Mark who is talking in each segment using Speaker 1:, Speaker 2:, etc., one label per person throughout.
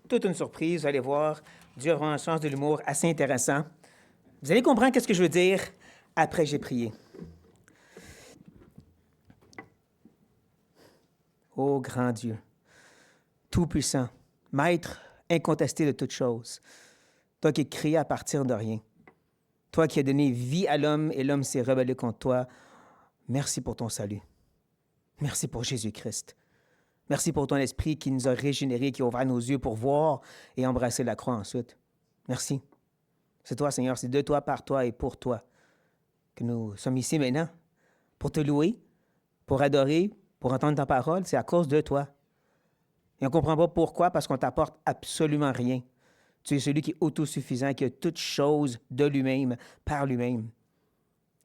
Speaker 1: toute une surprise. Vous allez voir, Dieu aura un sens de l'humour assez intéressant. Vous allez comprendre qu'est-ce que je veux dire après que j'ai prié. Ô grand Dieu, Tout-Puissant, Maître incontesté de toutes choses, toi qui es créé à partir de rien, toi qui as donné vie à l'homme et l'homme s'est rebellé contre toi, merci pour ton salut. Merci pour Jésus-Christ. Merci pour ton esprit qui nous a régénérés, qui a ouvert nos yeux pour voir et embrasser la croix ensuite. Merci. C'est toi, Seigneur, c'est de toi, par toi et pour toi que nous sommes ici maintenant, pour te louer, pour adorer, pour entendre ta parole. C'est à cause de toi. Et on ne comprend pas pourquoi, parce qu'on ne t'apporte absolument rien. Tu es celui qui est autosuffisant, qui a toutes choses de lui-même, par lui-même.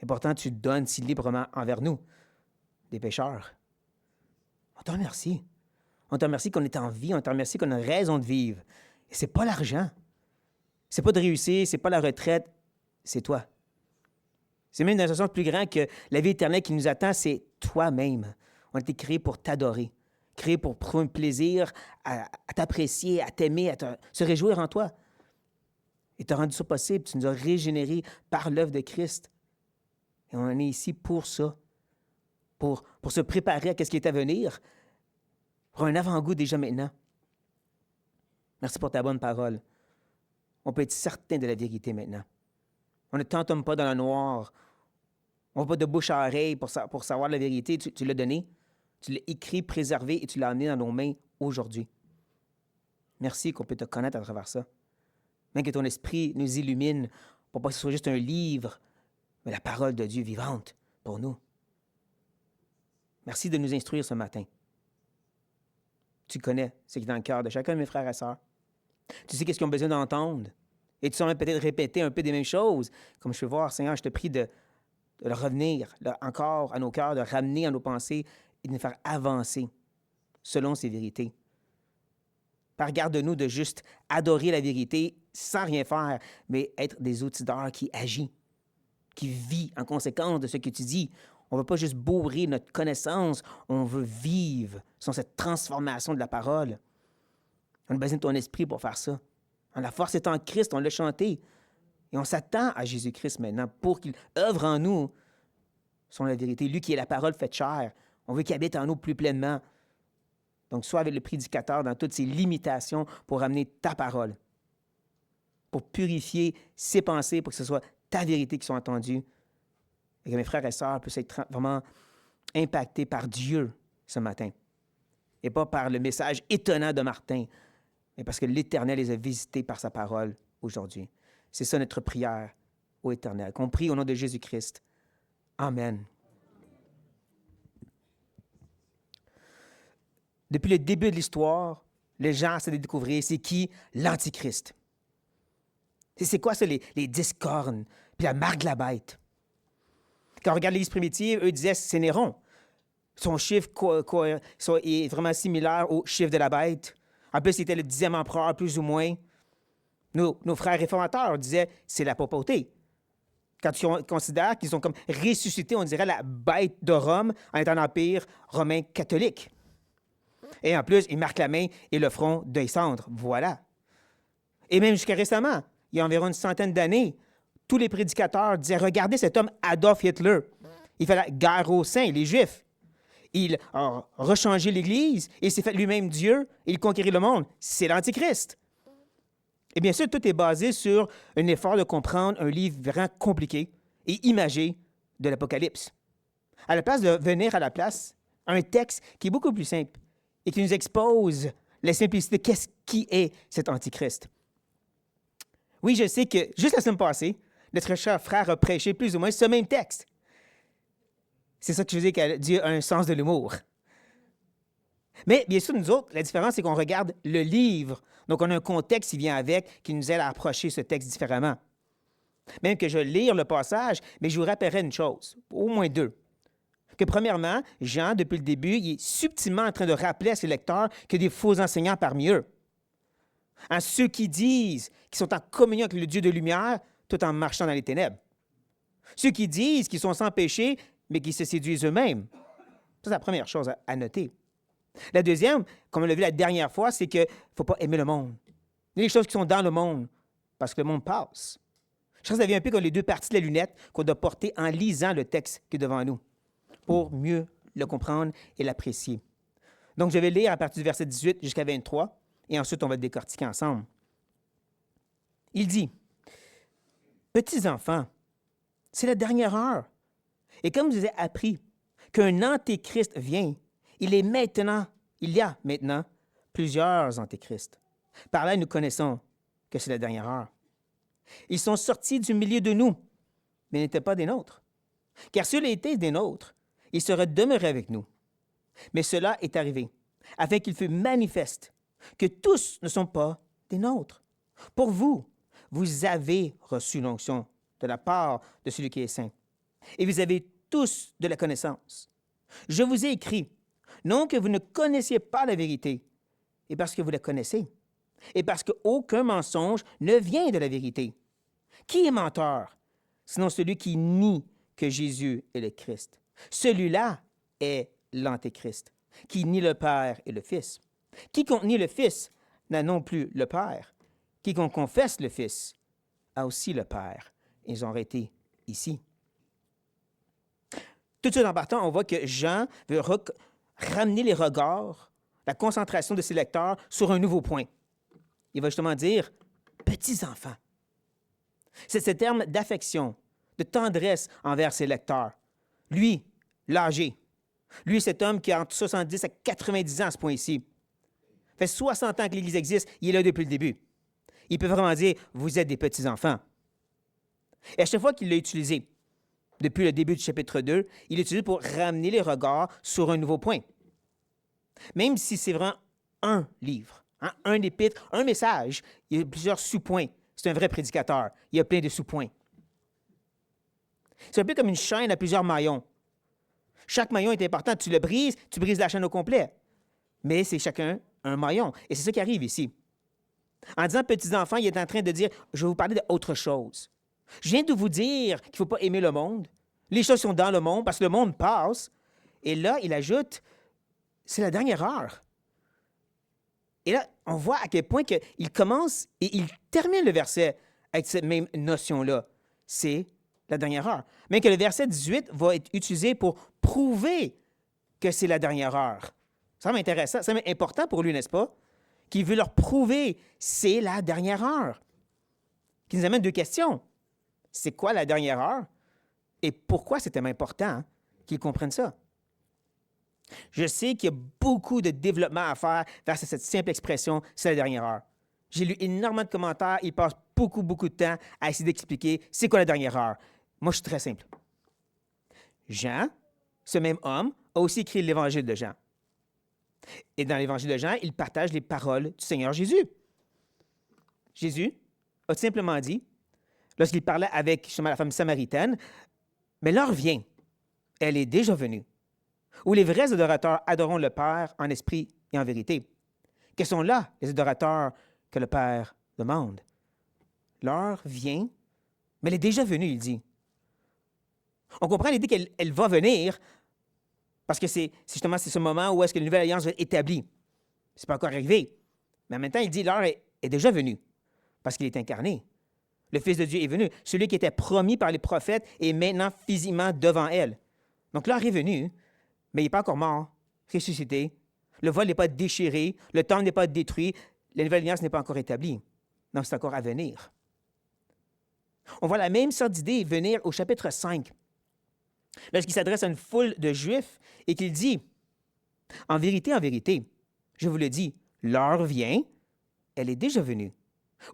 Speaker 1: Et pourtant, tu donnes si librement envers nous, des pécheurs. On te remercie. On te remercie qu'on est en vie, on te remercie qu'on a raison de vivre. Et c'est pas l'argent. C'est pas de réussir, c'est pas la retraite, c'est toi. C'est même dans un sens plus grand que la vie éternelle qui nous attend, c'est toi-même. On a été créés pour t'adorer, créés pour prendre plaisir à t'apprécier, à t'aimer, se réjouir en toi. Et tu as rendu ça possible, tu nous as régénérés par l'œuvre de Christ. Et on est ici pour ça, pour se préparer à ce qui est à venir, pour un avant-goût déjà maintenant. Merci pour ta bonne parole. On peut être certain de la vérité maintenant. On ne t'entombe pas dans le noir. On ne va pas de bouche à oreille pour savoir la vérité. Tu l'as donné, tu l'as écrit, préservé et tu l'as amené dans nos mains aujourd'hui. Merci qu'on peut te connaître à travers ça. Même que ton esprit nous illumine pour pas que ce soit juste un livre, mais la parole de Dieu vivante pour nous. Merci de nous instruire ce matin. Tu connais ce qui est dans le cœur de chacun de mes frères et sœurs. Tu sais qu'est-ce qu'ils ont besoin d'entendre. Et tu sens peut-être répéter un peu des mêmes choses. Comme je peux voir, Seigneur, je te prie de le revenir encore à nos cœurs, de ramener à nos pensées et de nous faire avancer selon ces vérités. Père, garde-nous de juste adorer la vérité sans rien faire, mais être des outils d'art qui agit, qui vit en conséquence de ce que tu dis. On ne veut pas juste bourrer notre connaissance, on veut vivre sans cette transformation de la parole. On a besoin de ton esprit pour faire ça. La force est en Christ, on l'a chanté. Et on s'attend à Jésus-Christ maintenant pour qu'il œuvre en nous selon la vérité. Lui qui est la parole faite chair, on veut qu'il habite en nous plus pleinement. Donc, sois avec le prédicateur dans toutes ses limitations pour amener ta parole, pour purifier ses pensées, pour que ce soit ta vérité qui soit entendue. Et que mes frères et sœurs puissent être vraiment impactés par Dieu ce matin. Et pas par le message étonnant de Martin, mais parce que l'Éternel les a visités par sa parole aujourd'hui. C'est ça notre prière au Éternel. Qu'on prie au nom de Jésus-Christ. Amen. Depuis le début de l'histoire, les gens essaient de découvrir c'est qui l'Antichrist. C'est quoi ça, les 10 cornes, puis la marque de la bête. Quand on regarde l'Église primitive, eux disaient c'est Néron. Son chiffre est vraiment similaire au chiffre de la bête. En plus, c'était le 10e empereur, plus ou moins. Nos frères réformateurs disaient c'est la papauté. Quand on considère qu'ils sont comme ressuscités, on dirait la bête de Rome en étant un empire romain catholique. Et en plus, ils marquent la main et le front d'un centre. Voilà. Et même jusqu'à récemment, il y a environ une centaine d'années, tous les prédicateurs disaient regardez cet homme Adolf Hitler. Il fait la guerre aux saints, les Juifs. Il a rechangé l'Église et s'est fait lui-même Dieu et il conquérit le monde. C'est l'Antichrist. Et bien sûr, tout est basé sur un effort de comprendre un livre vraiment compliqué et imagé de l'Apocalypse. À la place de venir à la place, un texte qui est beaucoup plus simple et qui nous expose la simplicité. Qu'est-ce qui est cet Antichrist? Oui, je sais que juste la semaine passée, notre cher frère a prêché plus ou moins ce même texte. C'est ça que je veux dire que Dieu a un sens de l'humour. Mais bien sûr, nous autres, la différence, c'est qu'on regarde le livre. Donc, on a un contexte qui vient avec, qui nous aide à approcher ce texte différemment. Même que je vais lire le passage, mais je vous rappellerai une chose, au moins deux. Que premièrement, Jean, depuis le début, il est subtilement en train de rappeler à ses lecteurs qu'il y a des faux enseignants parmi eux. Ceux qui disent qu'ils sont en communion avec le Dieu de lumière tout en marchant dans les ténèbres. Ceux qui disent qu'ils sont sans péché, mais qui se séduisent eux-mêmes. Ça, c'est la première chose à noter. La deuxième, comme on l'a vu la dernière fois, c'est qu'il ne faut pas aimer le monde. ni les choses qui sont dans le monde, parce que le monde passe. Je pense que ça vient un peu comme les deux parties de la lunette qu'on doit porter en lisant le texte qui est devant nous, pour mieux le comprendre et l'apprécier. Donc, je vais lire à partir du verset 18 jusqu'à 23, et ensuite on va le décortiquer ensemble. Il dit, « Petits enfants, c'est la dernière heure. Et comme je vous ai appris qu'un antéchrist vient, il y a maintenant plusieurs antéchrists. Par là, nous connaissons que c'est la dernière heure. Ils sont sortis du milieu de nous, mais n'étaient pas des nôtres. Car s'ils étaient des nôtres, ils seraient demeurés avec nous. Mais cela est arrivé, afin qu'il fût manifeste que tous ne sont pas des nôtres. Pour vous, vous avez reçu l'onction de la part de celui qui est saint, et vous avez tous de la connaissance. Je vous ai écrit, non que vous ne connaissiez pas la vérité, et parce que vous la connaissez, et parce qu'aucun mensonge ne vient de la vérité. Qui est menteur, sinon celui qui nie que Jésus est le Christ? Celui-là est l'Antéchrist, qui nie le Père et le Fils. Quiconque nie le Fils n'a non plus le Père. Quiconque confesse le Fils a aussi le Père. Ils ont arrêté ici. Tout de suite en partant, on voit que Jean veut ramener les regards, la concentration de ses lecteurs sur un nouveau point. Il va justement dire « petits enfants ». C'est ce terme d'affection, de tendresse envers ses lecteurs. Lui, l'âgé. Lui, cet homme qui a entre 70 à 90 ans à ce point-ci. Ça fait 60 ans que l'Église existe, il est là depuis le début. Il peut vraiment dire « vous êtes des petits enfants ». Et à chaque fois qu'il l'a utilisé, depuis le début du chapitre 2, il l'utilise pour ramener les regards sur un nouveau point. Même si c'est vraiment un livre, un épître, un message, il y a plusieurs sous-points. C'est un vrai prédicateur. Il y a plein de sous-points. C'est un peu comme une chaîne à plusieurs maillons. Chaque maillon est important. Tu le brises, tu brises la chaîne au complet. Mais c'est chacun un maillon. Et c'est ça qui arrive ici. En disant petits enfants, il est en train de dire, je vais vous parler d'autre chose. Je viens de vous dire qu'il ne faut pas aimer le monde. Les choses sont dans le monde parce que le monde passe. Et là, il ajoute, c'est la dernière heure. Et là, on voit à quel point il commence et il termine le verset avec cette même notion-là. C'est la dernière heure. Mais que le verset 18 va être utilisé pour prouver que c'est la dernière heure. Ça m'intéresse, ça m'est important pour lui, n'est-ce pas? Qu'il veut leur prouver c'est la dernière heure. Qui nous amène deux questions. C'est quoi la dernière heure? Et pourquoi c'est tellement important qu'ils comprennent ça? Je sais qu'il y a beaucoup de développement à faire vers cette simple expression « c'est la dernière heure ». J'ai lu énormément de commentaires, ils passent beaucoup de temps à essayer d'expliquer c'est quoi la dernière heure. Moi, je suis très simple. Jean, ce même homme, a aussi écrit l'Évangile de Jean. Et dans l'Évangile de Jean, il partage les paroles du Seigneur Jésus. Jésus a simplement dit, lorsqu'il parlait avec justement la femme samaritaine, « Mais l'heure vient, elle est déjà venue, où les vrais adorateurs adoreront le Père en esprit et en vérité. Quels sont là les adorateurs que le Père demande? L'heure vient, mais elle est déjà venue, il dit. » On comprend l'idée qu'elle va venir parce que c'est justement ce moment où est-ce que la nouvelle alliance va être établie. Ce n'est pas encore arrivé. Mais en même temps, il dit l'heure est déjà venue parce qu'il est incarné. Le Fils de Dieu est venu. Celui qui était promis par les prophètes est maintenant physiquement devant elle. Donc l'heure est venue, mais il n'est pas encore mort, ressuscité. Le vol n'est pas déchiré, le temple n'est pas détruit, la nouvelle alliance n'est pas encore établie. Donc c'est encore à venir. On voit la même sorte d'idée venir au chapitre 5. Lorsqu'il s'adresse à une foule de Juifs et qu'il dit « En vérité, je vous le dis, l'heure vient, elle est déjà venue,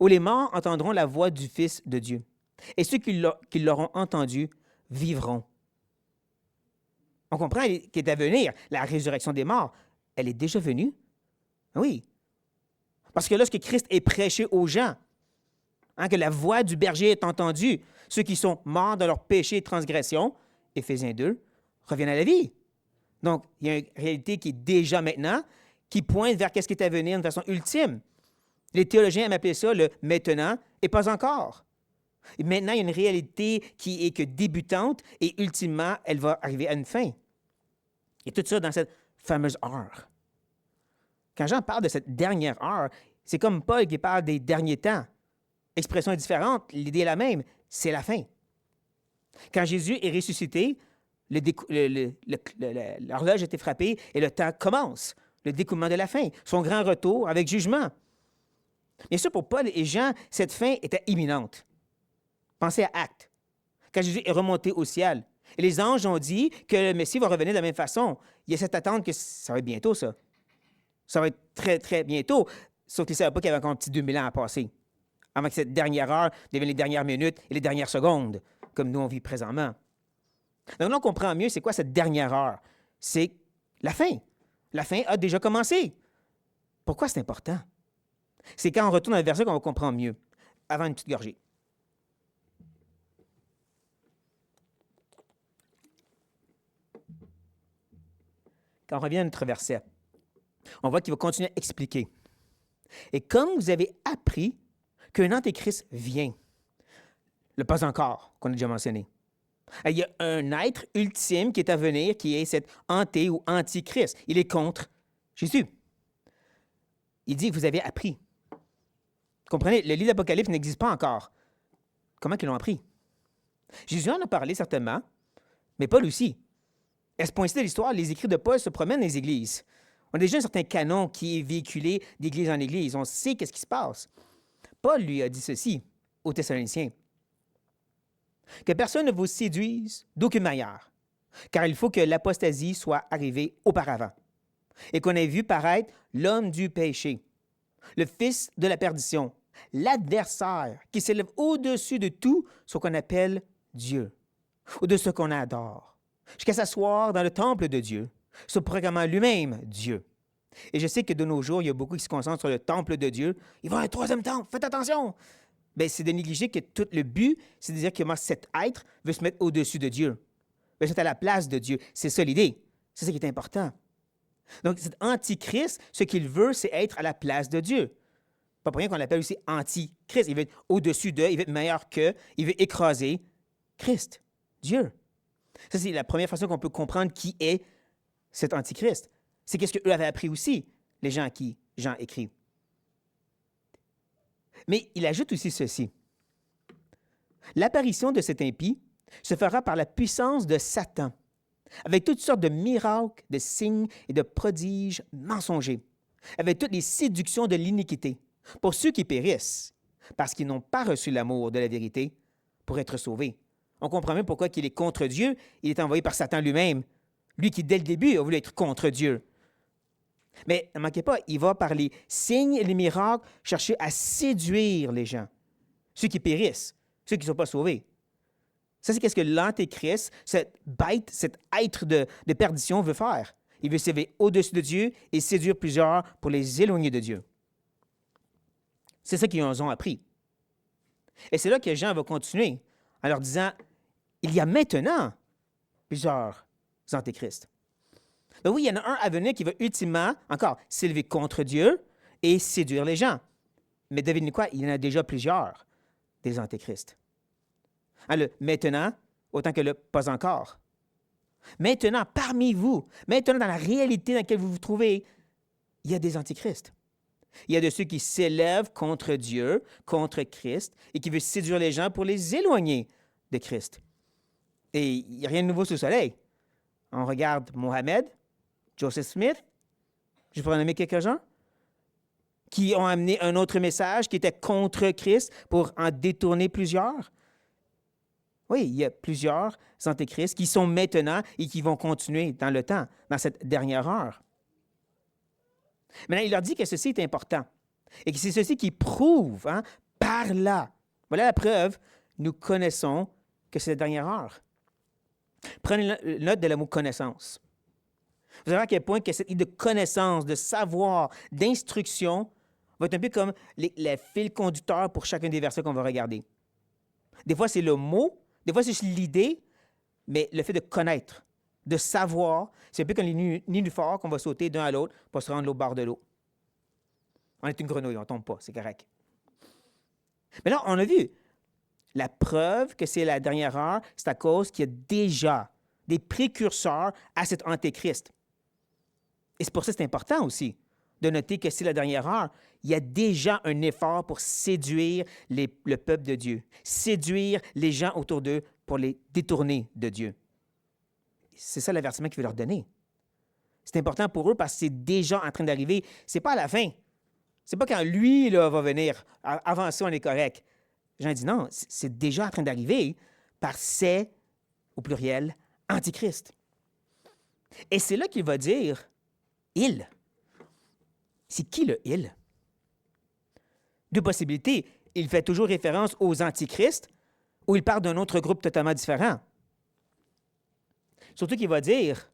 Speaker 1: où les morts entendront la voix du Fils de Dieu, et ceux qui l'auront entendu vivront. » On comprend qu'il est à venir, la résurrection des morts, elle est déjà venue? Oui. Parce que lorsque Christ est prêché aux gens, que la voix du berger est entendue, ceux qui sont morts dans leurs péchés et transgressions, Éphésiens 2, reviennent à la vie. Donc, il y a une réalité qui est déjà maintenant, qui pointe vers ce qui est à venir de façon ultime. Les théologiens aiment appeler ça le « maintenant » et « pas encore ». Et maintenant, il y a une réalité qui est que débutante et ultimement, elle va arriver à une fin. Et tout ça dans cette fameuse heure. Quand Jean parle de cette dernière heure, C'est comme Paul qui parle des derniers temps. Expression est différente, l'idée est la même, c'est la fin. Quand Jésus est ressuscité, l'horloge a été frappée et le temps commence, le découlement de la fin, son grand retour avec jugement. Bien sûr, pour Paul et Jean, cette fin était imminente. Pensez à Actes, quand Jésus est remonté au ciel. Et les anges ont dit que le Messie va revenir de la même façon. Il y a cette attente que ça va être bientôt, ça. Ça va être très, très bientôt. Sauf qu'ils ne savaient pas qu'il y avait encore un petit 2000 ans à passer, avant que cette dernière heure devienne les dernières minutes et les dernières secondes, comme nous on vit présentement. Donc là, on comprend mieux c'est quoi cette dernière heure. C'est la fin. La fin a déjà commencé. Pourquoi c'est important? C'est quand on retourne dans le verset qu'on va comprendre mieux. Avant une petite gorgée. Quand on revient à notre verset, on voit qu'il va continuer à expliquer. Et comme vous avez appris qu'un antéchrist vient, le pas encore, qu'on a déjà mentionné, il y a un être ultime qui est à venir, qui est cet anté ou antichrist. Il est contre Jésus. Il dit, vous avez appris. Comprenez, le livre d'Apocalypse n'existe pas encore. Comment ils l'ont appris? Jésus en a parlé certainement, mais Paul aussi. À ce point-ci de l'histoire, les écrits de Paul se promènent dans les églises. On a déjà un certain canon qui est véhiculé d'église en église. On sait qu'est-ce qui se passe. Paul lui a dit ceci aux Thessaloniciens. Que personne ne vous séduise d'aucune manière, car il faut que l'apostasie soit arrivée auparavant, et qu'on ait vu paraître l'homme du péché, le fils de la perdition, l'adversaire qui s'élève au-dessus de tout ce qu'on appelle Dieu, ou de ce qu'on adore, jusqu'à s'asseoir dans le temple de Dieu, se proclamant lui-même Dieu. Et je sais que de nos jours, il y a beaucoup qui se concentrent sur le temple de Dieu. Il va y avoir un troisième temple, faites attention! Bien, c'est de négliger que tout le but, c'est de dire que cet être veut se mettre au-dessus de Dieu. Veut se mettre à la place de Dieu. C'est ça l'idée. C'est ça qui est important. Donc, cet antichrist, ce qu'il veut, c'est être à la place de Dieu. Pas pour rien qu'on l'appelle aussi antichrist. Il veut être au-dessus d'eux, il veut être meilleur qu'eux, il veut écraser Christ, Dieu. Ça, c'est la première façon qu'on peut comprendre qui est cet antichrist. C'est qu'est-ce qu'eux avaient appris aussi, les gens à qui Jean écrit. Mais il ajoute aussi ceci. L'apparition de cet impie se fera par la puissance de Satan, avec toutes sortes de miracles, de signes et de prodiges mensongers, avec toutes les séductions de l'iniquité, pour ceux qui périssent, parce qu'ils n'ont pas reçu l'amour de la vérité pour être sauvés. On comprend même pourquoi il est contre Dieu. Il est envoyé par Satan lui-même, lui qui, dès le début, a voulu être contre Dieu. Mais ne manquez pas, il va par les signes et les miracles chercher à séduire les gens, ceux qui périssent, ceux qui ne sont pas sauvés. Ça, c'est qu'est-ce que l'antéchrist, cette bête, cet être de perdition veut faire. Il veut s'élever au-dessus de Dieu et séduire plusieurs pour les éloigner de Dieu. C'est ça qu'ils ont appris. Et c'est là que Jean va continuer en leur disant, il y a maintenant plusieurs antéchrists. Donc oui, il y en a un à venir qui va ultimement, encore, s'élever contre Dieu et séduire les gens. Mais devinez quoi? Il y en a déjà plusieurs des antéchrists. Le maintenant, autant que le pas encore. Maintenant, parmi vous, maintenant dans la réalité dans laquelle vous vous trouvez, il y a des antéchrists. Il y a de ceux qui s'élèvent contre Dieu, contre Christ, et qui veulent séduire les gens pour les éloigner de Christ. Et il n'y a rien de nouveau sous le soleil. On regarde Mohammed, Joseph Smith, je pourrais en nommer quelques-uns, qui ont amené un autre message qui était contre Christ pour en détourner plusieurs. Oui, il y a plusieurs antéchrists qui sont maintenant et qui vont continuer dans le temps, dans cette dernière heure. Maintenant, il leur dit que ceci est important et que c'est ceci qui prouve, par là. Voilà la preuve, nous connaissons que c'est la dernière heure. Prenez note de le mot connaissance. Vous allez voir à quel point que cette idée de connaissance, de savoir, d'instruction va être un peu comme les fils conducteurs pour chacun des versets qu'on va regarder. Des fois, c'est le mot, des fois, c'est juste l'idée, mais le fait de connaître, de savoir, c'est un peu comme les nénuphars qu'on va sauter d'un à l'autre pour se rendre au bord de l'eau. On est une grenouille, on ne tombe pas, c'est correct. Mais là, on a vu la preuve que c'est la dernière heure, c'est à cause qu'il y a déjà des précurseurs à cet antéchrist. Et c'est pour ça que c'est important aussi de noter que c'est la dernière heure. Il y a déjà un effort pour séduire le peuple de Dieu, séduire les gens autour d'eux pour les détourner de Dieu. C'est ça l'avertissement qu'il veut leur donner. C'est important pour eux parce que c'est déjà en train d'arriver. C'est pas à la fin. C'est pas quand lui là, va venir. Avant ça, on est correct. Jean dit non, c'est déjà en train d'arriver parce que c'est, au pluriel, Antichrist. Et c'est là qu'il va dire « il ». C'est qui le « il » ? Deux possibilités. Il fait toujours référence aux antichrists ou il parle d'un autre groupe totalement différent. Surtout qu'il va dire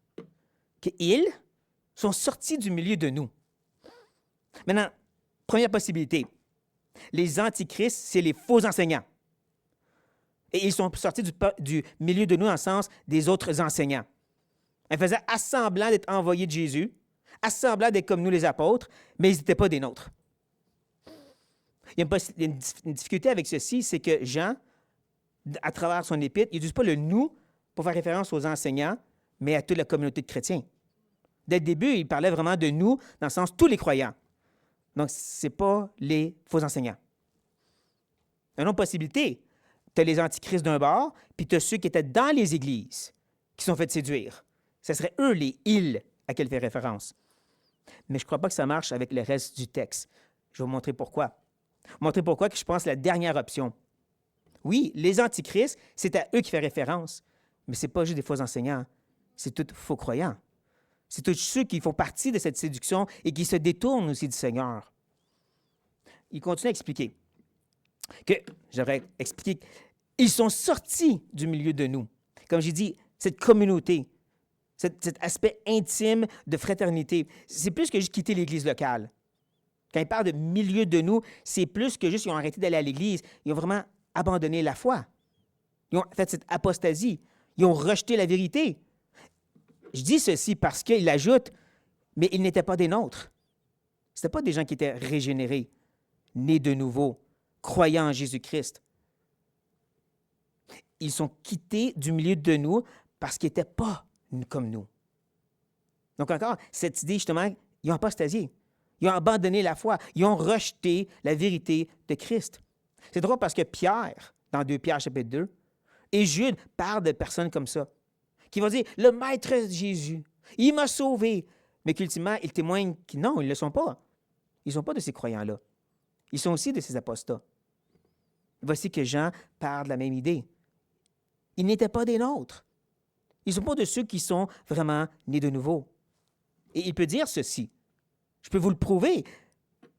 Speaker 1: qu'ils sont sortis du milieu de nous. Maintenant, première possibilité. Les antichrists, c'est les faux enseignants. Et ils sont sortis du milieu de nous dans le sens des autres enseignants. Ils faisaient assemblant d'être envoyés de Jésus, assemblant d'être comme nous les apôtres, mais ils n'étaient pas des nôtres. Il y a une difficulté avec ceci, c'est que Jean, à travers son épître, il n'utilise pas le « nous » pour faire référence aux enseignants, mais à toute la communauté de chrétiens. Dès le début, il parlait vraiment de « nous » dans le sens tous les croyants. Donc, ce n'est pas les faux enseignants. Une autre possibilité, tu as les antichrists d'un bord, puis tu as ceux qui étaient dans les églises, qui sont fait séduire. Ce seraient eux les « ils » à qui il fait référence. Mais je ne crois pas que ça marche avec le reste du texte. Je vais vous montrer pourquoi. Montrer pourquoi que je pense la dernière option. Oui, les antichrists, c'est à eux qui fait référence, mais ce n'est pas juste des faux enseignants, c'est tous faux croyants. C'est tous ceux qui font partie de cette séduction et qui se détournent aussi du Seigneur. Il continue à expliquer que, j'aurais expliqué, ils sont sortis du milieu de nous. Comme j'ai dit, cette communauté, cet aspect intime de fraternité, c'est plus que juste quitter l'Église locale. Quand il parle de milieu de nous, c'est plus que juste qu'ils ont arrêté d'aller à l'Église. Ils ont vraiment abandonné la foi. Ils ont fait cette apostasie. Ils ont rejeté la vérité. Je dis ceci parce qu'il ajoute, mais ils n'étaient pas des nôtres. Ce n'étaient pas des gens qui étaient régénérés, nés de nouveau, croyant en Jésus-Christ. Ils sont quittés du milieu de nous parce qu'ils n'étaient pas comme nous. Donc encore, cette idée, justement, ils ont apostasié. Ils ont abandonné la foi. Ils ont rejeté la vérité de Christ. C'est drôle parce que Pierre, dans 2 Pierre chapitre 2, et Jude parlent de personnes comme ça, qui vont dire « Le Maître Jésus, il m'a sauvé », mais qu'ultimement, ils témoignent que non, ils ne le sont pas. Ils ne sont pas de ces croyants-là. Ils sont aussi de ces apostats. Voici que Jean parle de la même idée. Ils n'étaient pas des nôtres. Ils ne sont pas de ceux qui sont vraiment nés de nouveau. Et il peut dire ceci. Je peux vous le prouver,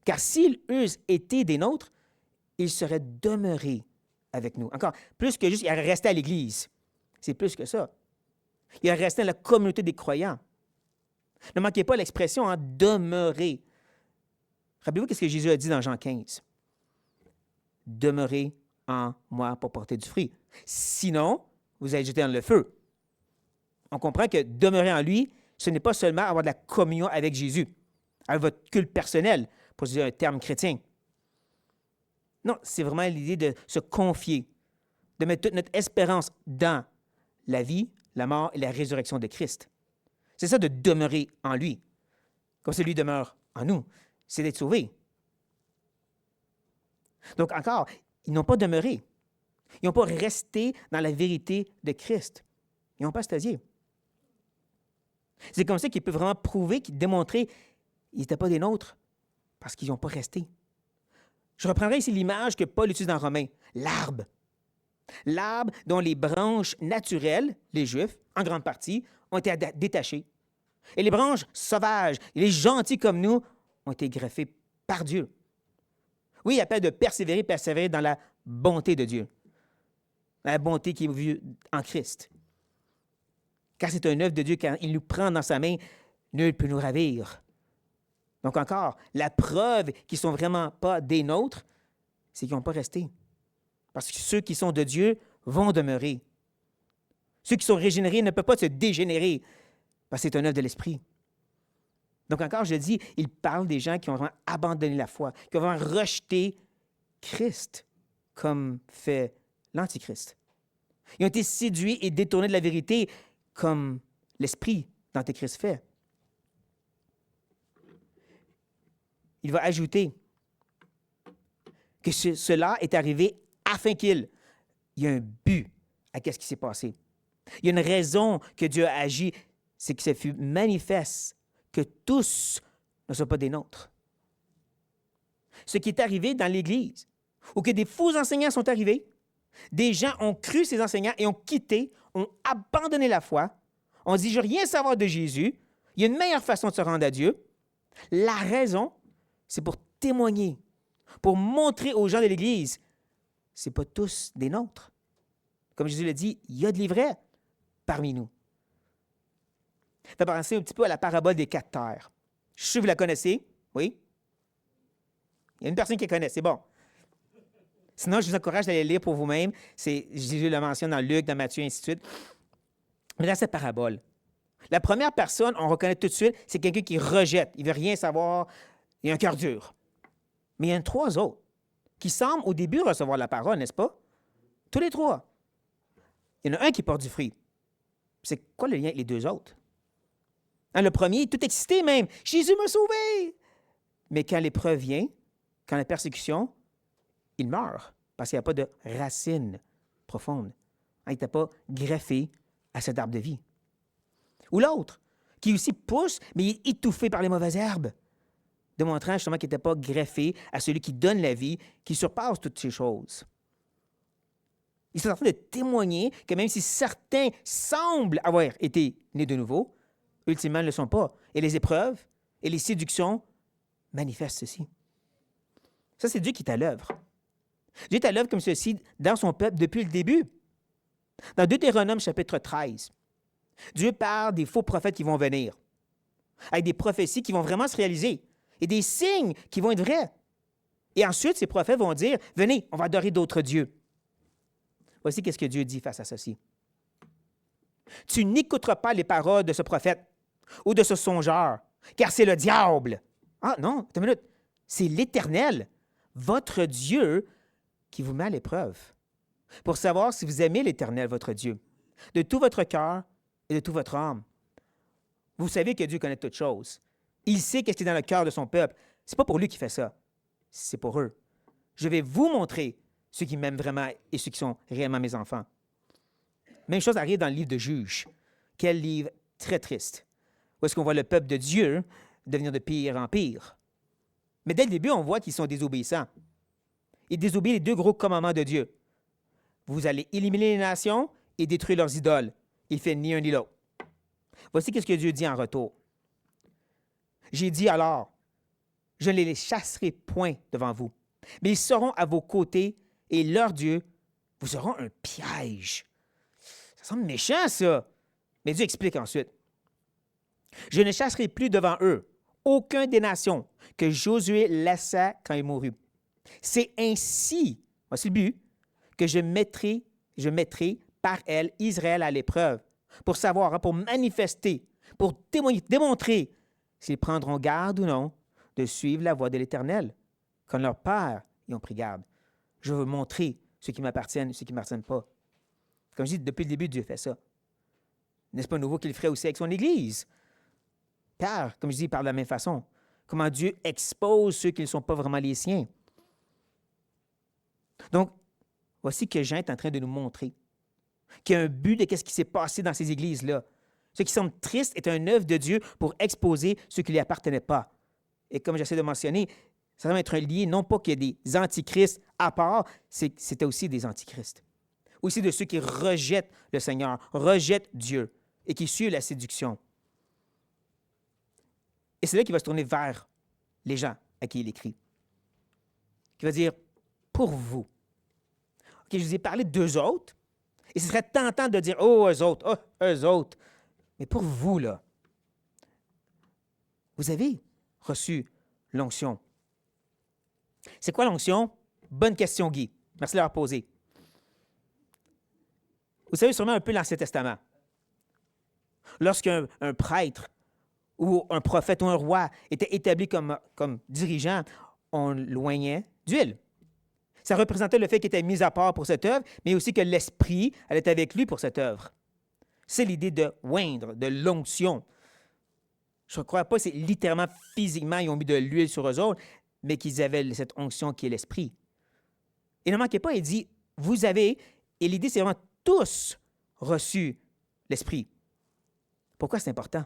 Speaker 1: car s'ils eussent été des nôtres, ils seraient demeurés avec nous. Encore, plus que juste, ils restaient à l'Église. C'est plus que ça. Ils restaient dans la communauté des croyants. Ne manquez pas l'expression « demeurer ». Rappelez-vous ce que Jésus a dit dans Jean 15. « Demeurez en moi pour porter du fruit. Sinon, vous allez jeter dans le feu. » On comprend que demeurer en lui, ce n'est pas seulement avoir de la communion avec Jésus, avec votre culte personnel, pour dire un terme chrétien. Non, c'est vraiment l'idée de se confier, de mettre toute notre espérance dans la vie, la mort et la résurrection de Christ. C'est ça de demeurer en lui. Comme ça, lui demeure en nous. C'est d'être sauvé. Donc encore, ils n'ont pas demeuré. Ils n'ont pas resté dans la vérité de Christ. Ils n'ont pas stasié. C'est comme ça qu'ils peuvent vraiment prouver, démontrer qu'ils n'étaient pas des nôtres parce qu'ils n'ont pas resté. Je reprendrai ici l'image que Paul utilise dans Romains, l'arbre. L'arbre dont les branches naturelles, les Juifs, en grande partie, ont été détachées. Et les branches sauvages, les gentils comme nous, ont été greffées par Dieu. Oui, il appelle de persévérer dans la bonté de Dieu. La bonté qui est vue en Christ. Car c'est un œuvre de Dieu, quand il nous prend dans sa main, nul ne peut nous ravir. Donc encore, la preuve qu'ils ne sont vraiment pas des nôtres, c'est qu'ils n'ont pas resté. Parce que ceux qui sont de Dieu vont demeurer. Ceux qui sont régénérés ne peuvent pas se dégénérer, parce que c'est un œuvre de l'Esprit. Donc encore, je dis, il parle des gens qui ont vraiment abandonné la foi, qui ont vraiment rejeté Christ, comme fait l'Antichrist. Ils ont été séduits et détournés de la vérité, comme l'Esprit d'Antéchrist fait. il va ajouter que cela est arrivé afin qu'il y a un but à ce qui s'est passé. Il y a une raison que Dieu a agi, c'est que ça fut manifeste que tous ne sont pas des nôtres. Ce qui est arrivé dans l'Église, où que des faux enseignants sont arrivés, des gens ont cru ces enseignants et ont quitté, ont abandonné la foi, ont dit « je veux rien savoir de Jésus », il y a une meilleure façon de se rendre à Dieu. La raison, c'est pour témoigner, pour montrer aux gens de l'Église, ce n'est pas tous des nôtres. Comme Jésus l'a dit, il y a de l'ivraie parmi nous. Ça fait penser un petit peu à la parabole des 4 terres. Je suis sûr que vous la connaissez, oui? Il y a une personne qui la connaît, c'est bon. Sinon, je vous encourage à aller lire pour vous-même. Jésus le mentionne dans Luc, dans Matthieu, et ainsi de suite. Mais dans cette parabole, la première personne, on reconnaît tout de suite, c'est quelqu'un qui rejette. Il ne veut rien savoir. Il a un cœur dur. Mais il y en a 3 autres qui semblent au début recevoir la parole, n'est-ce pas? Tous les 3. Il y en a un qui porte du fruit. C'est quoi le lien avec les 2 autres? Le premier, tout excité même. « Jésus m'a sauvé! » Mais quand l'épreuve vient, quand la persécution, il meurt parce qu'il n'y a pas de racine profonde. Il n'était pas greffé à cet arbre de vie. Ou l'autre, qui aussi pousse, mais il est étouffé par les mauvaises herbes, démontrant justement qu'il n'était pas greffé à celui qui donne la vie, qui surpasse toutes ces choses. Il s'est en train de témoigner que même si certains semblent avoir été nés de nouveau, ultimement, ils ne le sont pas. Et les épreuves et les séductions manifestent ceci. Ça, c'est Dieu qui est à l'œuvre. Dieu est à l'œuvre comme ceci dans son peuple depuis le début. Dans Deutéronome, chapitre 13, Dieu parle des faux prophètes qui vont venir, avec des prophéties qui vont vraiment se réaliser et des signes qui vont être vrais. Et ensuite, ces prophètes vont dire, « Venez, on va adorer d'autres dieux. » Voici ce que Dieu dit face à ceci. « Tu n'écouteras pas les paroles de ce prophète ou de ce songeur, car c'est le diable. » Ah non, attends une minute. C'est l'Éternel, votre Dieu, qui vous met à l'épreuve pour savoir si vous aimez l'Éternel, votre Dieu, de tout votre cœur et de toute votre âme. Vous savez que Dieu connaît toutes choses. Il sait ce qui est dans le cœur de son peuple. Ce n'est pas pour lui qu'il fait ça. C'est pour eux. Je vais vous montrer ceux qui m'aiment vraiment et ceux qui sont réellement mes enfants. Même chose arrive dans le livre de Juges. Quel livre très triste. Où est-ce qu'on voit le peuple de Dieu devenir de pire en pire. Mais dès le début, on voit qu'ils sont désobéissants. Ils désobéissent les 2 gros commandements de Dieu. Vous allez éliminer les nations et détruire leurs idoles. Il ne fait ni un ni l'autre. Voici ce que Dieu dit en retour. J'ai dit alors, je ne les chasserai point devant vous, mais ils seront à vos côtés et leur Dieu vous seront un piège. Ça semble méchant, ça. Mais Dieu explique ensuite. Je ne chasserai plus devant eux aucun des nations que Josué laissa quand il mourut. C'est ainsi, voici le but, que je mettrai par elle Israël à l'épreuve, pour savoir, pour manifester, pour démontrer s'ils prendront garde ou non de suivre la voie de l'Éternel, comme leurs pères y ont pris garde. Je veux montrer ceux qui m'appartiennent et ceux qui ne m'appartiennent pas. Comme je dis, depuis le début, Dieu fait ça. N'est-ce pas nouveau qu'il le ferait aussi avec son Église? Car, comme je dis, il parle de la même façon. Comment Dieu expose ceux qui ne sont pas vraiment les siens. Donc, voici que Jean est en train de nous montrer qu'il y a un but de ce qui s'est passé dans ces églises-là. Ce qui semble triste est un œuvre de Dieu pour exposer ceux qui ne lui appartenaient pas. Et comme j'essaie de mentionner, ça va être un lien, non pas qu'il y ait des antichrists à part, c'était aussi des antichrists. Aussi de ceux qui rejettent le Seigneur, rejettent Dieu et qui suivent la séduction. Et c'est là qu'il va se tourner vers les gens à qui il écrit. Qui va dire, pour vous. OK, je vous ai parlé d'2 autres, et ce serait tentant de dire, oh, eux autres. Mais pour vous, là, vous avez reçu l'onction. C'est quoi l'onction? Bonne question, Guy. Merci de l'avoir posée. Vous savez sûrement un peu l'Ancien Testament. Lorsqu'un prêtre ou un prophète ou un roi était établi comme dirigeant, on loignait d'huile. Ça représentait le fait qu'il était mis à part pour cette œuvre, mais aussi que l'Esprit allait être avec lui pour cette œuvre. C'est l'idée de oindre, de l'onction. Je ne crois pas que c'est littéralement, physiquement, ils ont mis de l'huile sur eux autres, mais qu'ils avaient cette onction qui est l'Esprit. Et ne manquez pas, il dit, vous avez, et l'idée, c'est vraiment tous reçu l'Esprit. Pourquoi c'est important?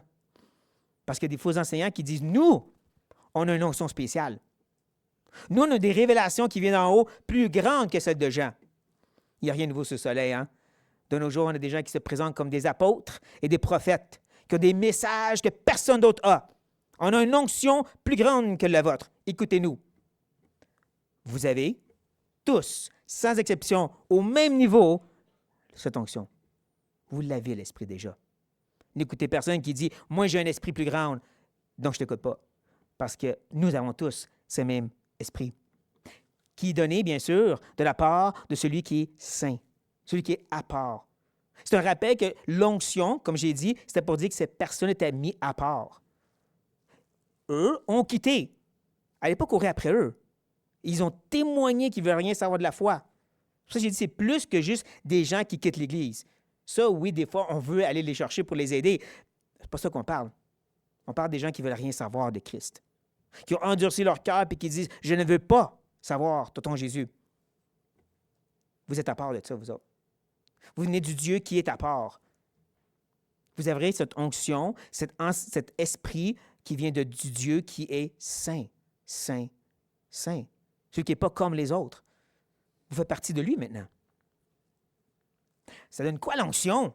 Speaker 1: Parce qu'il y a des faux enseignants qui disent, nous, on a une onction spéciale. Nous, on a des révélations qui viennent d'en haut plus grandes que celles de Jean. Il n'y a rien de nouveau sous le soleil, hein? De nos jours, on a des gens qui se présentent comme des apôtres et des prophètes, qui ont des messages que personne d'autre a. On a une onction plus grande que la vôtre. Écoutez-nous. Vous avez tous, sans exception, au même niveau, cette onction. Vous l'avez, l'Esprit, déjà. N'écoutez personne qui dit « Moi, j'ai un esprit plus grand, donc je ne t'écoute pas. » Parce que nous avons tous ce même esprit, qui est donné, bien sûr, de la part de celui qui est saint, celui qui est à part. C'est un rappel que l'onction, comme j'ai dit, c'était pour dire que cette personne était mise à part. Eux ont quitté. Allez pas courir après eux. Ils ont témoigné qu'ils ne veulent rien savoir de la foi. C'est pour ça que j'ai dit c'est plus que juste des gens qui quittent l'Église. Ça, oui, des fois, on veut aller les chercher pour les aider. C'est pas ça qu'on parle. On parle des gens qui ne veulent rien savoir de Christ, qui ont endurci leur cœur et qui disent « Je ne veux pas savoir ton Jésus. » Vous êtes à part de ça, vous autres. Vous venez du Dieu qui est à part. Vous avez cette onction, cet esprit qui vient du Dieu qui est saint, saint, saint. Celui qui n'est pas comme les autres. Vous faites partie de lui maintenant. Ça donne quoi l'onction?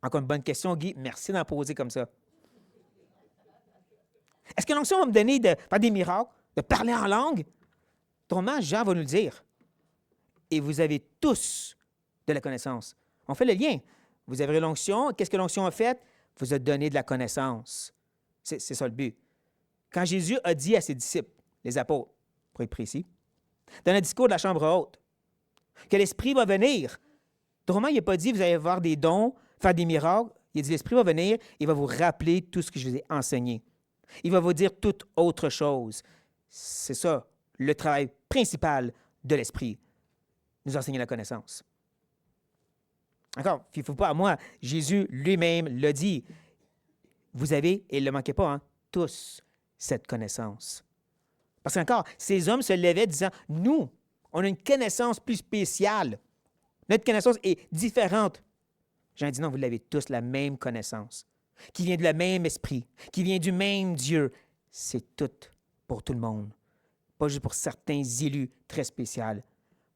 Speaker 1: Encore une bonne question, Guy. Merci d'en poser comme ça. Est-ce que l'onction va me donner de faire des miracles, de parler en langue? Autrement, Jean va nous le dire. Et vous avez tous de la connaissance. On fait le lien. Vous avez l'onction. Qu'est-ce que l'onction a fait? Vous a donné de la connaissance. C'est ça le but. Quand Jésus a dit à ses disciples, les apôtres, pour être précis, dans le discours de la chambre haute, que l'Esprit va venir. Autrement, il n'a pas dit vous allez avoir des dons, faire des miracles. Il a dit l'Esprit va venir, il va vous rappeler tout ce que je vous ai enseigné. Il va vous dire toute autre chose. C'est ça, le travail principal de l'Esprit. Nous enseigner la connaissance. Encore, il ne faut pas à moi. Jésus lui-même l'a dit. Vous avez, et il ne le manquait pas, hein, tous cette connaissance. Parce qu'encore, ces hommes se levaient disant, nous, on a une connaissance plus spéciale. Notre connaissance est différente. Jean dit non, vous l'avez tous la même connaissance, qui vient de le même esprit, qui vient du même Dieu. C'est tout pour tout le monde, pas juste pour certains élus très spéciaux.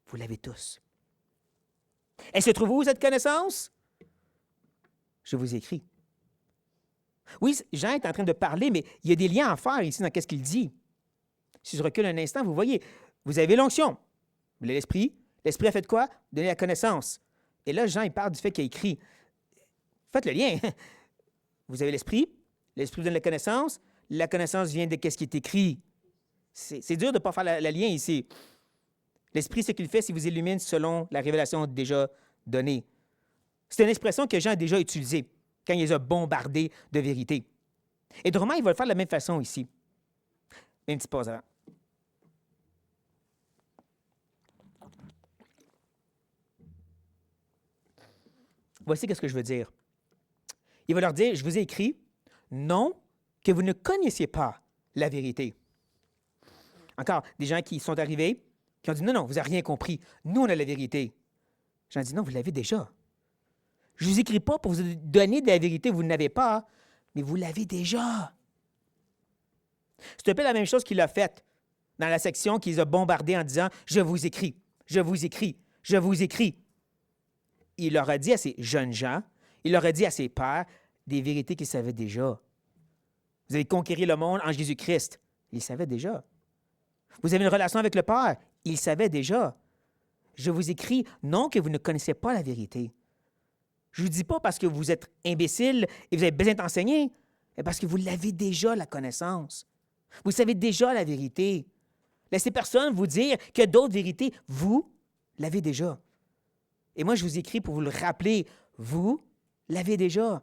Speaker 1: Vous l'avez tous. Elle se trouve où, cette connaissance? Je vous écris. Oui, Jean est en train de parler, mais il y a des liens à faire ici dans ce qu'il dit. Si je recule un instant, vous voyez, vous avez l'onction, vous avez l'esprit. L'esprit a fait quoi? Donner la connaissance. Et là, Jean, il parle du fait qu'il a écrit. Faites le lien. Vous avez l'esprit vous donne la connaissance vient de ce qui est écrit. C'est dur de ne pas faire le lien ici. L'esprit, ce qu'il fait, c'est vous illumine selon la révélation déjà donnée. C'est une expression que Jean a déjà utilisée quand il les a bombardés de vérité. Et Drummond, il va le faire de la même façon ici. Un petit pause avant. Voici ce que je veux dire. Il va leur dire, je vous ai écrit, non, que vous ne connaissiez pas la vérité. Encore, des gens qui sont arrivés, qui ont dit, non, vous n'avez rien compris. Nous, on a la vérité. J'en dis, non, vous l'avez déjà. Je ne vous écris pas pour vous donner de la vérité, vous n'avez pas, mais vous l'avez déjà. C'est un peu la même chose qu'il a faite dans la section qu'il a bombardé en disant, je vous écris, je vous écris, je vous écris. Il leur a dit à ces jeunes gens, il leur a dit à ses pères des vérités qu'ils savaient déjà. Vous avez conquéri le monde en Jésus-Christ. Ils savaient déjà. Vous avez une relation avec le Père. Ils savaient déjà. Je vous écris, non que vous ne connaissez pas la vérité. Je ne vous dis pas parce que vous êtes imbécile et vous avez besoin d'enseigner, mais parce que vous l'avez déjà, la connaissance. Vous savez déjà la vérité. Laissez personne vous dire qu'il y a d'autres vérités. Vous l'avez déjà. Et moi, je vous écris pour vous le rappeler. Vous l'avez déjà.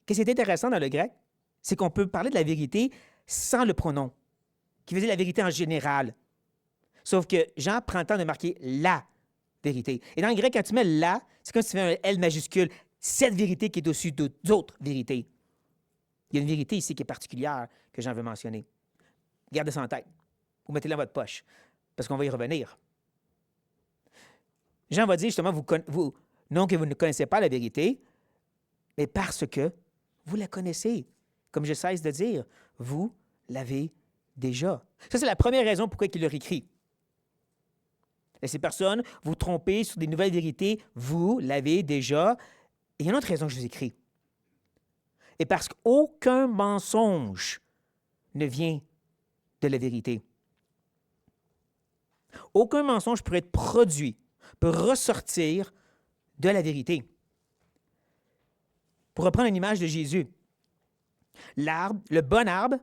Speaker 1: Ce qui est intéressant dans le grec, c'est qu'on peut parler de la vérité sans le pronom, qui veut dire la vérité en général. Sauf que Jean prend le temps de marquer la vérité. Et dans le grec, quand tu mets la, c'est comme si tu fais un L majuscule, cette vérité qui est au-dessus d'autres vérités. Il y a une vérité ici qui est particulière que Jean veut mentionner. Gardez ça en tête. Vous mettez-la dans votre poche, parce qu'on va y revenir. Jean va dire justement, non que vous ne connaissez pas la vérité, mais parce que vous la connaissez. Comme je cesse de dire, vous l'avez déjà. Ça, c'est la première raison pourquoi il leur écrit. Laissez personne vous tromper sur des nouvelles vérités, vous l'avez déjà. Et il y a une autre raison que je vous écris. Et parce qu'aucun mensonge ne vient de la vérité. Aucun mensonge peut être produit, peut ressortir de la vérité. Pour reprendre une image de Jésus, l'arbre, le bon arbre,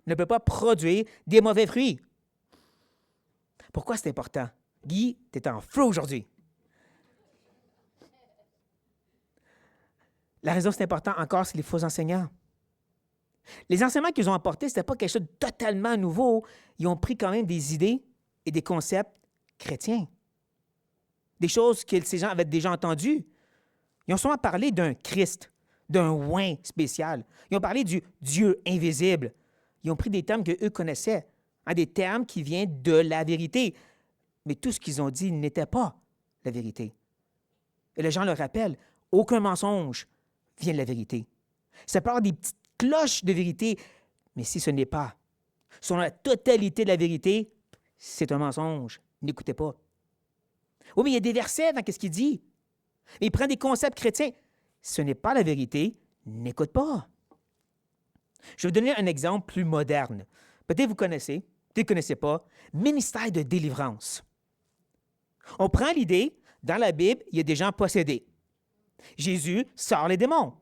Speaker 1: ne peut pas produire des mauvais fruits. Pourquoi c'est important? Guy, tu es en feu aujourd'hui. La raison c'est important encore, c'est les faux enseignants. Les enseignements qu'ils ont apportés, ce n'était pas quelque chose de totalement nouveau. Ils ont pris quand même des idées et des concepts chrétiens. Des choses que ces gens avaient déjà entendues. Ils ont souvent parlé d'un Christ, d'un oint spécial. Ils ont parlé du Dieu invisible. Ils ont pris des termes qu'eux connaissaient, des termes qui viennent de la vérité. Mais tout ce qu'ils ont dit n'était pas la vérité. Et les gens le rappellent, aucun mensonge vient de la vérité. Ça peut avoir des petites cloches de vérité, mais si ce n'est pas sur la totalité de la vérité, c'est un mensonge. N'écoutez pas. Oui, mais il y a des versets dans ce qu'il dit. Il prend des concepts chrétiens. Ce n'est pas la vérité, n'écoute pas. Je vais vous donner un exemple plus moderne. Peut-être vous connaissez, peut-être vous ne connaissez pas, ministère de délivrance. On prend l'idée, dans la Bible, il y a des gens possédés. Jésus sort les démons.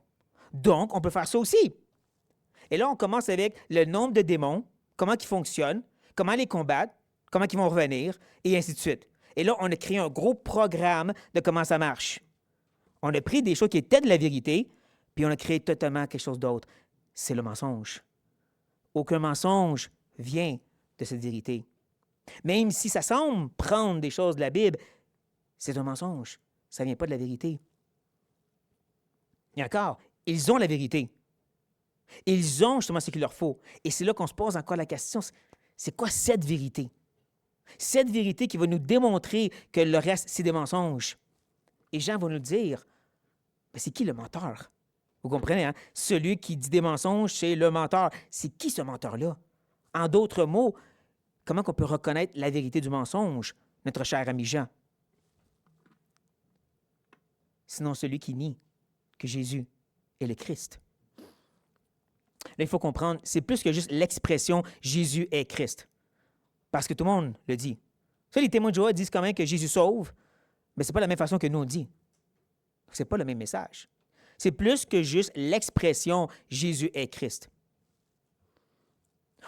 Speaker 1: Donc, on peut faire ça aussi. Et là, on commence avec le nombre de démons, comment ils fonctionnent, comment les combattre, comment ils vont revenir, et ainsi de suite. Et là, on a créé un gros programme de comment ça marche. On a pris des choses qui étaient de la vérité, puis on a créé totalement quelque chose d'autre. C'est le mensonge. Aucun mensonge vient de cette vérité. Même si ça semble prendre des choses de la Bible, c'est un mensonge. Ça ne vient pas de la vérité. Et encore, ils ont la vérité. Ils ont justement ce qu'il leur faut. Et c'est là qu'on se pose encore la question, c'est quoi cette vérité? Cette vérité qui va nous démontrer que le reste, c'est des mensonges. Et Jean va nous dire, ben, c'est qui le menteur? Vous comprenez, hein? Celui qui dit des mensonges, c'est le menteur. C'est qui ce menteur-là? En d'autres mots, comment on peut reconnaître la vérité du mensonge, notre cher ami Jean? Sinon celui qui nie que Jésus est le Christ. Là, il faut comprendre, c'est plus que juste l'expression « Jésus est Christ ». Parce que tout le monde le dit. Ça, les témoins de Jéhovah disent quand même que Jésus sauve, mais ce n'est pas la même façon que nous on dit. Ce n'est pas le même message. C'est plus que juste l'expression « Jésus est Christ ».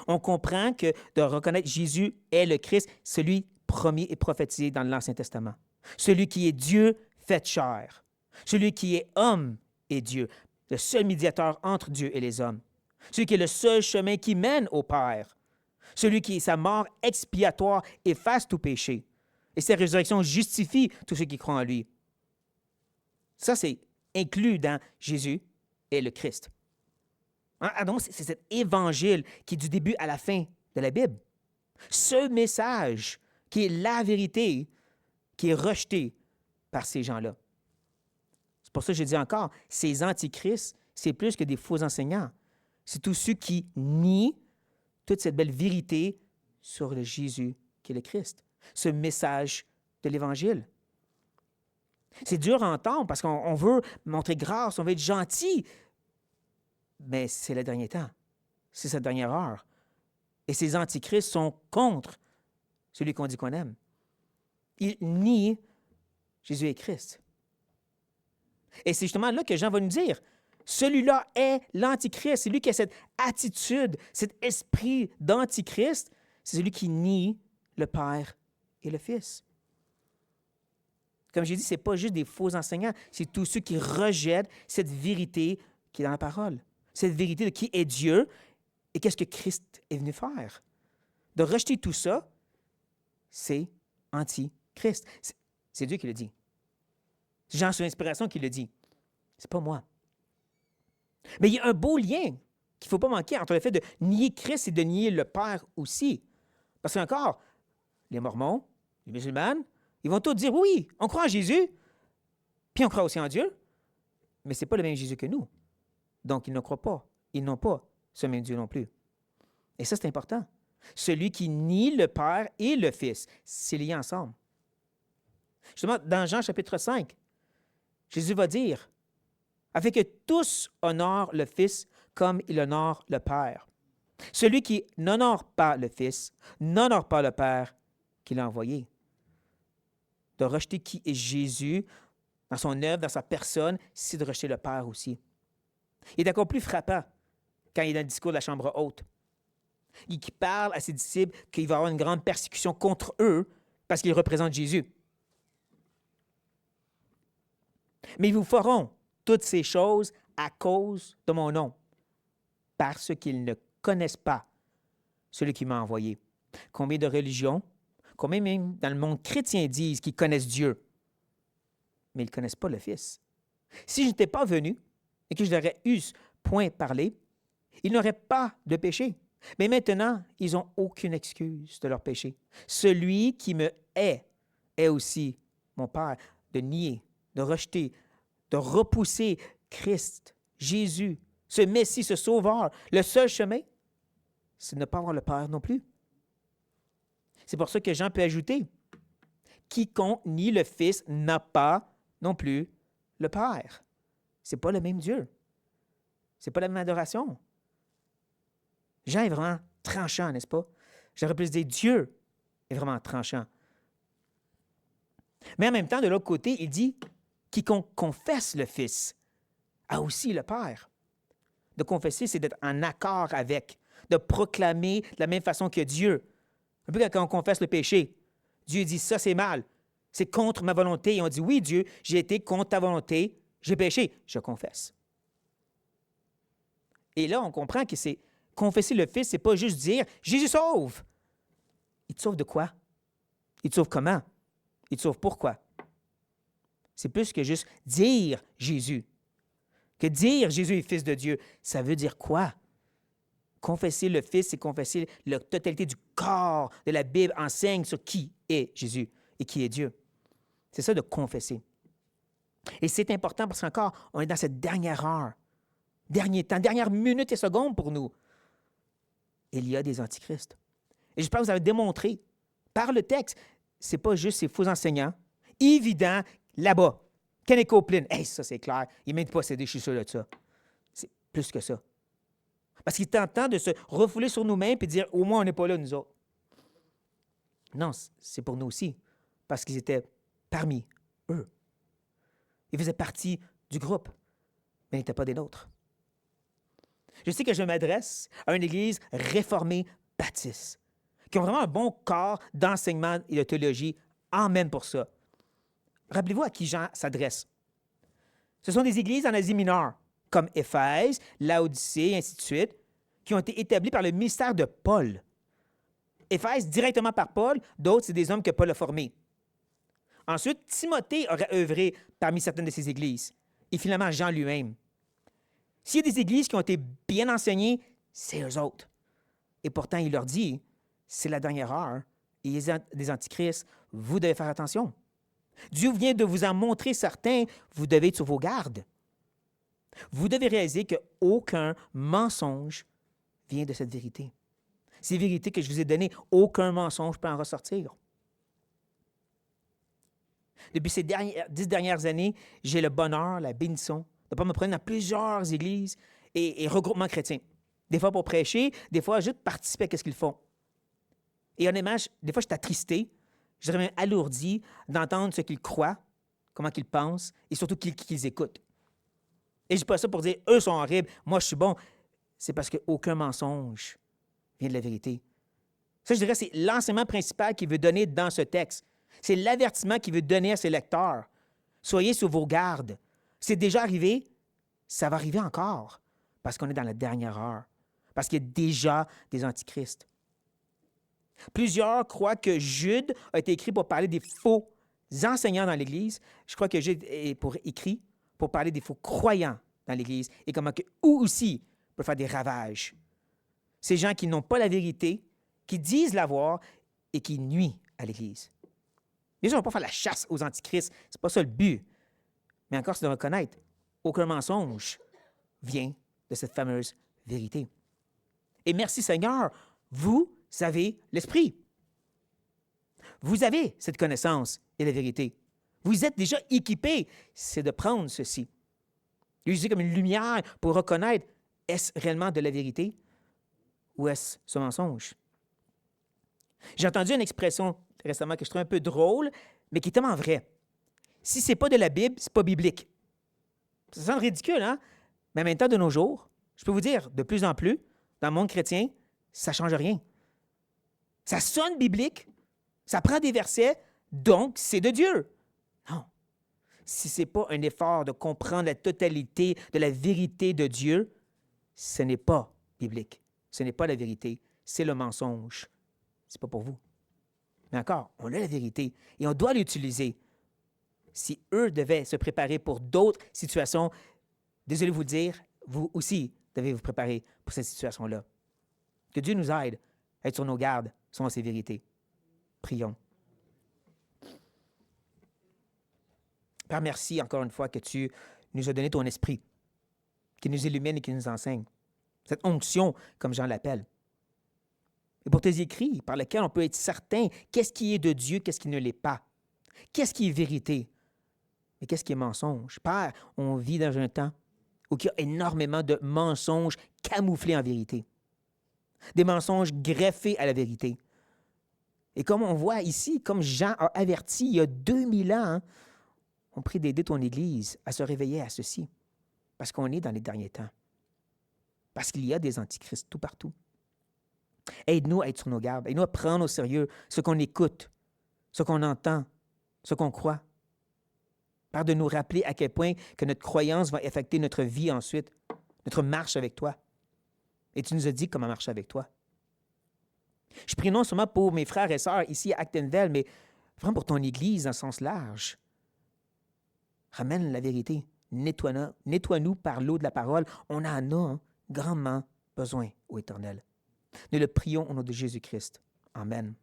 Speaker 1: On comprend que de reconnaître Jésus est le Christ, celui promis et prophétisé dans l'Ancien Testament. Celui qui est Dieu fait chair. Celui qui est homme et Dieu, le seul médiateur entre Dieu et les hommes. Celui qui est le seul chemin qui mène au Père. Celui qui, sa mort expiatoire, efface tout péché. Et sa résurrection justifie tous ceux qui croient en lui. Ça, c'est inclus dans Jésus et le Christ. Donc, c'est cet évangile qui est du début à la fin de la Bible. Ce message qui est la vérité, qui est rejeté par ces gens-là. C'est pour ça que je dis encore, ces antichrists, c'est plus que des faux enseignants. C'est tous ceux qui nient toute cette belle vérité sur le Jésus qui est le Christ. Ce message de l'Évangile. C'est dur à entendre parce qu'on veut montrer grâce, on veut être gentil. Mais c'est le dernier temps. C'est sa dernière heure. Et ces antichrists sont contre celui qu'on dit qu'on aime. Ils nient Jésus est Christ. Et c'est justement là que Jean va nous dire, celui-là est l'antichrist. C'est lui qui a cette attitude, cet esprit d'antichrist. C'est celui qui nie le Père et le Fils. Comme j'ai dit, ce n'est pas juste des faux enseignants, c'est tous ceux qui rejettent cette vérité qui est dans la parole. Cette vérité de qui est Dieu et qu'est-ce que Christ est venu faire. De rejeter tout ça, c'est anti-Christ. C'est Dieu qui le dit. C'est Jean sur l'inspiration qui le dit. C'est pas moi. Mais il y a un beau lien qu'il ne faut pas manquer entre le fait de nier Christ et de nier le Père aussi. Parce qu'encore, les Mormons, les musulmans, ils vont tous dire, oui, on croit en Jésus, puis on croit aussi en Dieu, mais ce n'est pas le même Jésus que nous. Donc, ils ne croient pas. Ils n'ont pas ce même Dieu non plus. Et ça, c'est important. Celui qui nie le Père et le Fils, c'est lié ensemble. Justement, dans Jean chapitre 5, Jésus va dire, afin que tous honorent le Fils comme il honore le Père. Celui qui n'honore pas le Fils n'honore pas le Père qui l'a envoyé. De rejeter qui est Jésus dans son œuvre, dans sa personne, c'est de rejeter le Père aussi. Il est encore plus frappant quand il est dans le discours de la chambre haute. Il parle à ses disciples qu'il va y avoir une grande persécution contre eux parce qu'ils représentent Jésus. Mais ils vous feront toutes ces choses à cause de mon nom, parce qu'ils ne connaissent pas celui qui m'a envoyé. Combien de religions, combien même dans le monde chrétien disent qu'ils connaissent Dieu, mais ils ne connaissent pas le Fils. Si je n'étais pas venu et que je leur ai eu point parlé, ils n'auraient pas de péché. Mais maintenant, ils n'ont aucune excuse de leur péché. Celui qui me hait aussi mon Père, de nier, de rejeter, de repousser Christ, Jésus, ce Messie, ce Sauveur. Le seul chemin, c'est de ne pas avoir le Père non plus. C'est pour ça que Jean peut ajouter, quiconque nie le Fils n'a pas non plus le Père. Ce n'est pas le même Dieu. Ce n'est pas la même adoration. Jean est vraiment tranchant, n'est-ce pas? J'aurais pu dire Dieu est vraiment tranchant. Mais en même temps, de l'autre côté, il dit quiconque confesse le Fils a aussi le Père. De confesser, c'est d'être en accord avec, de proclamer de la même façon que Dieu. Un peu quand on confesse le péché, Dieu dit ça c'est mal, c'est contre ma volonté. Et on dit oui Dieu, j'ai été contre ta volonté, j'ai péché, je confesse. Et là, on comprend que c'est confesser le Fils, c'est pas juste dire Jésus sauve. Il te sauve de quoi? Il te sauve comment? Il te sauve pourquoi? C'est plus que juste dire Jésus. Que dire Jésus est Fils de Dieu, ça veut dire quoi? Confesser le Fils, c'est confesser la totalité du corps de la Bible enseigne sur qui est Jésus et qui est Dieu. C'est ça de confesser. Et c'est important parce qu'encore, on est dans cette dernière heure, dernier temps, dernière minute et seconde pour nous. Il y a des antichrists. Et j'espère que vous avez démontré par le texte, ce n'est pas juste ces faux enseignants, évidents, là-bas. Kenneth Copeland, hey, ça c'est clair, il est même possédé, je suis sûr de ça. C'est plus que ça. Parce qu'il est tentant de se refouler sur nous-mêmes et de dire, au moins on n'est pas là, nous autres. Non, c'est pour nous aussi, parce qu'ils étaient parmi eux. Ils faisaient partie du groupe, mais ils n'étaient pas des nôtres. Je sais que je m'adresse à une église réformée baptiste, qui ont vraiment un bon corps d'enseignement et de théologie. Amen pour ça. Rappelez-vous à qui Jean s'adresse. Ce sont des églises en Asie mineure, comme Éphèse, Laodicée, et ainsi de suite, qui ont été établies par le ministère de Paul. Éphèse, directement par Paul, d'autres, c'est des hommes que Paul a formés. Ensuite, Timothée aurait œuvré parmi certaines de ces églises, et finalement Jean lui-même. S'il y a des églises qui ont été bien enseignées, c'est eux autres. Et pourtant, il leur dit, c'est la dernière heure, et il y a des antichrists, vous devez faire attention. Dieu vient de vous en montrer certains, vous devez être sur vos gardes. Vous devez réaliser qu'aucun mensonge vient de cette vérité. Ces vérités que je vous ai données, aucun mensonge peut en ressortir. Depuis ces 10 dernières années, j'ai le bonheur, la bénédiction de pouvoir me prendre dans plusieurs églises et regroupements chrétiens. Des fois pour prêcher, des fois juste participer à ce qu'ils font. Et honnêtement, des fois, je suis attristé, je dirais même alourdi d'entendre ce qu'ils croient, comment qu'ils pensent et surtout qu'ils écoutent. Et je ne dis pas ça pour dire « eux sont horribles, moi je suis bon ». C'est parce qu'aucun mensonge vient de la vérité. Ça, je dirais, c'est l'enseignement principal qu'il veut donner dans ce texte. C'est l'avertissement qu'il veut donner à ses lecteurs. Soyez sur vos gardes. C'est déjà arrivé, ça va arriver encore, parce qu'on est dans la dernière heure, parce qu'il y a déjà des antichrists. Plusieurs croient que Jude a été écrit pour parler des faux enseignants dans l'Église. Je crois que Jude est écrit pour parler des faux croyants dans l'Église et comment que eux aussi peut faire des ravages. Ces gens qui n'ont pas la vérité, qui disent l'avoir et qui nuisent à l'Église. Les gens ne vont pas faire la chasse aux antichrists. Ce n'est pas ça le but. Mais encore, c'est de reconnaître aucun mensonge vient de cette fameuse vérité. Et merci Seigneur, vous avez l'Esprit. Vous avez cette connaissance et la vérité. Vous êtes déjà équipés. C'est de prendre ceci. L'utiliser comme une lumière pour reconnaître, est-ce réellement de la vérité ou est-ce ce mensonge? J'ai entendu une expression récemment que je trouve un peu drôle, mais qui est tellement vraie. Si ce n'est pas de la Bible, ce n'est pas biblique. Ça semble ridicule, hein? Mais en même temps, de nos jours, je peux vous dire, de plus en plus, dans le monde chrétien, ça ne change rien. Ça sonne biblique, ça prend des versets, donc c'est de Dieu. Non. Si ce n'est pas un effort de comprendre la totalité de la vérité de Dieu, ce n'est pas biblique. Ce n'est pas la vérité, c'est le mensonge. Ce n'est pas pour vous. Mais encore, on a la vérité et on doit l'utiliser. Si eux devaient se préparer pour d'autres situations, désolé de vous le dire, vous aussi devez vous préparer pour cette situation-là. Que Dieu nous aide à être sur nos gardes, selon ses vérités. Prions. Père, merci encore une fois que tu nous as donné ton esprit, qui nous illumine et qui nous enseigne. Cette onction, comme Jean l'appelle. Et pour tes écrits, par lesquels on peut être certain qu'est-ce qui est de Dieu, qu'est-ce qui ne l'est pas. Qu'est-ce qui est vérité et qu'est-ce qui est mensonge. Père, on vit dans un temps où il y a énormément de mensonges camouflés en vérité. Des mensonges greffés à la vérité. Et comme on voit ici, comme Jean a averti il y a 2000 ans, hein, on prie d'aider ton Église à se réveiller à ceci. Parce qu'on est dans les derniers temps. Parce qu'il y a des antichrists tout partout. Aide-nous à être sur nos gardes. Aide-nous à prendre au sérieux ce qu'on écoute, ce qu'on entend, ce qu'on croit. Père, de nous rappeler à quel point que notre croyance va affecter notre vie ensuite, notre marche avec toi. Et tu nous as dit comment marcher avec toi. Je prie non seulement pour mes frères et sœurs ici à Actonville, mais vraiment pour ton Église dans le sens large. Ramène la vérité. Nettoie-nous par l'eau de la parole. On en a grandement besoin, ô Éternel. Nous le prions au nom de Jésus-Christ. Amen.